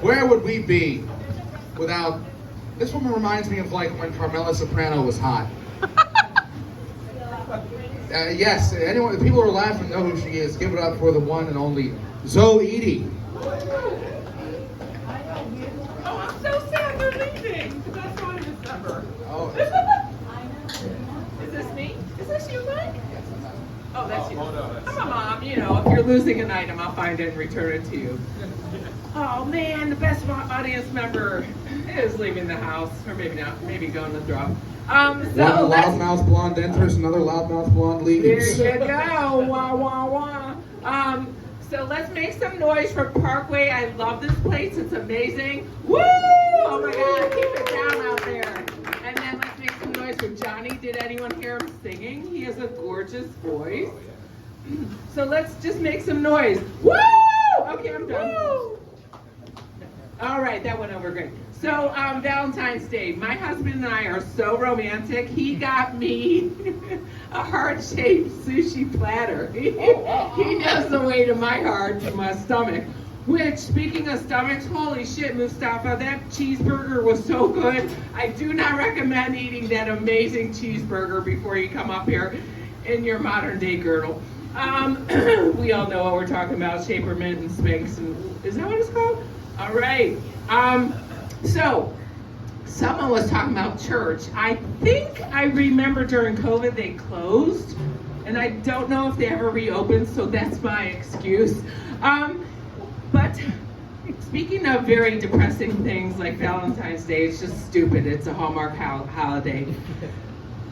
Where would we be without... This woman reminds me of like when Carmela Soprano was hot. Yes, anyone, the people who are laughing know who she is. Give it up for the one and only Zoe Edie. Oh, I'm so sad you're leaving. Because I saw you in December. Oh. Is this me? Is this you, Mike? Oh, that's you. I'm a mom, you know. If you're losing an item, I'll find it and return it to you. Oh man, the best audience member is leaving the house, or maybe not, maybe going to throw. One loudmouth blonde enters, another loudmouth blonde leaves. There you go. Wah wah wah. So let's make some noise for Parkway. I love this place. It's amazing. Woo! Oh my God, keep it down out there. And then let's make some noise for Johnny. Did anyone hear him singing? He has a gorgeous voice. So let's just make some noise. Woo! Okay, I'm done. Woo! All right, that went over great. So Valentine's Day, my husband and I are so romantic. He got me a heart-shaped sushi platter. He knows the way to my heart, to my stomach. Which, speaking of stomachs, holy shit, Mustafa, that cheeseburger was so good. I do not recommend eating that amazing cheeseburger before you come up here in your modern day girdle. We all know what we're talking about, Shapermint and Spanx, and is that what it's called? All right. So someone was talking about church. I think I remember during COVID they closed, and I don't know if they ever reopened, so that's my excuse. But speaking of very depressing things like Valentine's Day, it's just stupid. It's a Hallmark holiday.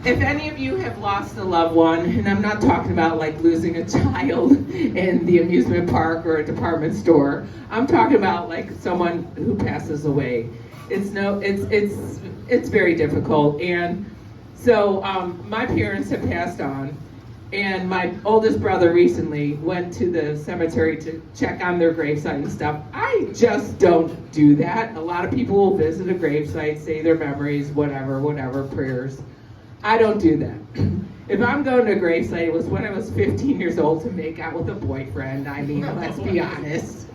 If any of you have lost a loved one, and I'm not talking about like losing a child in the amusement park or a department store, I'm talking about like someone who passes away. It's very difficult. And so my parents have passed on, and my oldest brother recently went to the cemetery to check on their gravesite and stuff. I just don't do that. A lot of people will visit a gravesite, say their memories, whatever, prayers. I don't do that. If I'm going to a gravesite, it was when I was 15 years old to make out with a boyfriend. I mean, let's be honest.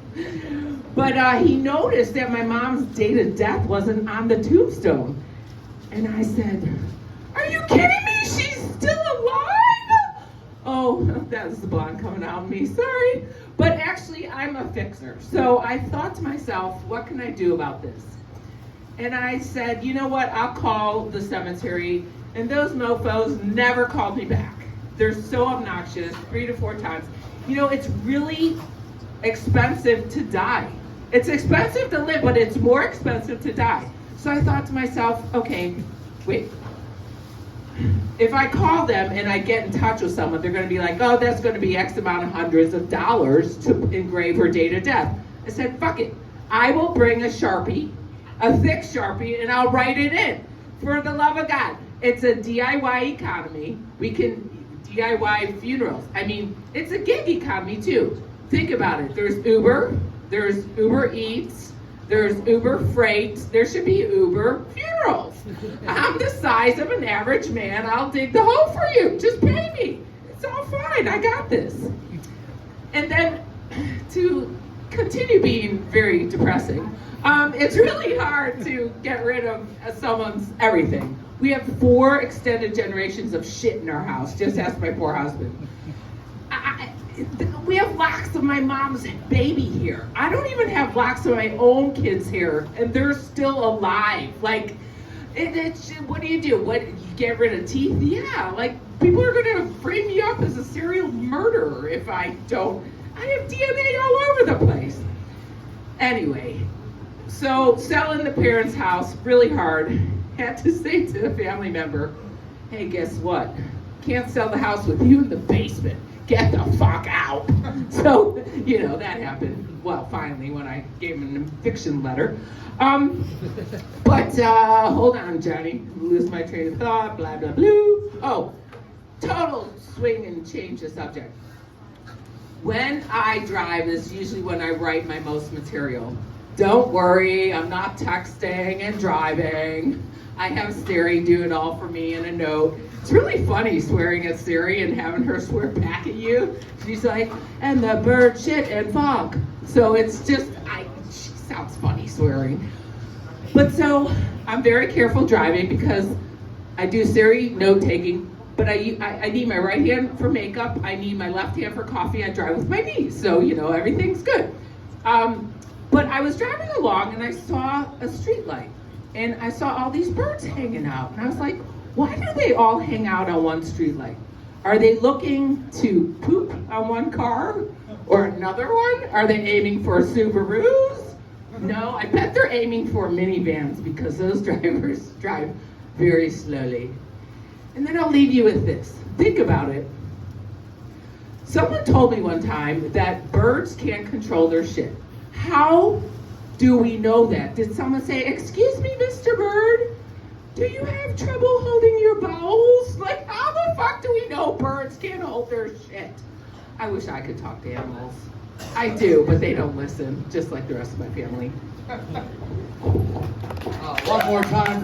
But he noticed that my mom's date of death wasn't on the tombstone. And I said, "Are you kidding me? She's still alive?" Oh, that was the blonde coming out of me, sorry. But actually, I'm a fixer. So I thought to myself, what can I do about this? And I said, you know what, I'll call the cemetery. And those mofos never called me back. They're so obnoxious, 3 to 4 times. You know, it's really expensive to die. It's expensive to live, but it's more expensive to die. So I thought to myself, okay, wait. If I call them and I get in touch with someone, they're gonna be like, oh, that's gonna be X amount of hundreds of dollars to engrave her date of death. I said, fuck it. I will bring a Sharpie, a thick Sharpie, and I'll write it in. For the love of God. It's a DIY economy. We can DIY funerals. I mean, it's a gig economy too. Think about it. There's Uber, there's Uber Eats, there's Uber Freight. There should be Uber funerals. I'm the size of an average man. I'll dig the hole for you. Just pay me. It's all fine. I got this. And then to continue being very depressing, it's really hard to get rid of someone's everything. We have 4 extended generations of shit in our house. Just ask my poor husband. We have locks of my mom's baby here. I don't even have locks of my own kids here, and they're still alive. Like, what do you do? What, you get rid of teeth? Yeah, like, people are gonna frame me up as a serial murderer if I don't. I have DNA all over the place. Anyway, so selling the parents' house, really hard. Had to say to a family member, hey, guess what? Can't sell the house with you in the basement. Get the fuck out. So, you know, that happened. Well, finally, when I gave him an eviction letter. But hold on, Johnny. Lose my train of thought, blah, blah, blah. Oh, total swing and change the subject. When I drive is usually when I write my most material. Don't worry, I'm not texting and driving. I have Siri do it all for me in a note. It's really funny swearing at Siri and having her swear back at you. She's like, and the bird shit and fog. So it's just, she sounds funny. swearing. But so I'm very careful driving because I do Siri note taking, but I need my right hand for makeup. I need my left hand for coffee. I drive with my knees, so everything's good. But I was driving along and I saw a street light, and I saw all these birds hanging out, and I was like, why do they all hang out on one street light? Are they looking to poop on one car or another one? Are they aiming for Subarus? No, I bet they're aiming for minivans because those drivers drive very slowly. And then I'll leave you with this. Think about it. Someone told me one time that birds can't control their shit. How do we know that? Did someone say, excuse me, Mr. Bird, do you have trouble holding your bowels? Like, how the fuck do we know birds can't hold their shit? I wish I could talk to animals. I do, but they don't listen, just like the rest of my family. One more time.